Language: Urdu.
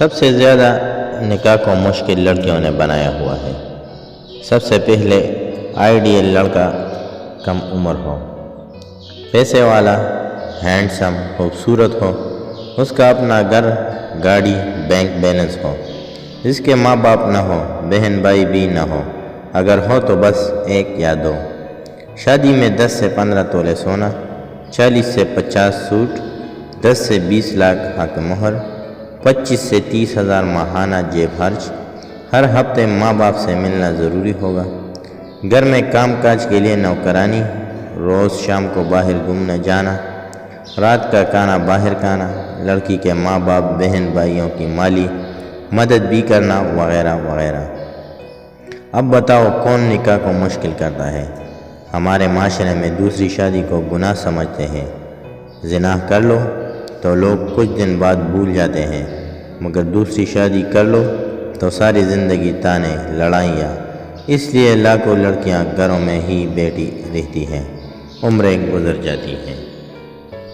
سب سے زیادہ نکاح کو مشکل لڑکیوں نے بنایا ہوا ہے۔ سب سے پہلے آئیڈیل لڑکا کم عمر ہو، پیسے والا، ہینڈسم، خوبصورت ہو، اس کا اپنا گھر، گاڑی، بینک بیلنس ہو، جس کے ماں باپ نہ ہو، بہن بھائی بھی نہ ہو، اگر ہو تو بس 1 یا 2۔ شادی میں 10 سے 15 تولے سونا، 40 سے 50 سوٹ، 10 سے 20 لاکھ حق مہر، 25 سے 30 ہزار ماہانہ جیب خرچ، ہر ہفتے ماں باپ سے ملنا ضروری ہوگا، گھر میں کام کاج کے لیے نوکرانی، روز شام کو باہر گھومنے جانا، رات کا کھانا باہر کھانا، لڑکی کے ماں باپ بہن بھائیوں کی مالی مدد بھی کرنا، وغیرہ وغیرہ۔ اب بتاؤ کون نکاح کو مشکل کرتا ہے؟ ہمارے معاشرے میں دوسری شادی کو گناہ سمجھتے ہیں۔ زنا کر لو تو لوگ کچھ دن بعد بھول جاتے ہیں، مگر دوسری شادی کر لو تو ساری زندگی تانے، لڑائیاں، اس لیے لاکھوں لڑکیاں گھروں میں ہی بیٹھی رہتی ہیں، عمریں گزر جاتی ہیں۔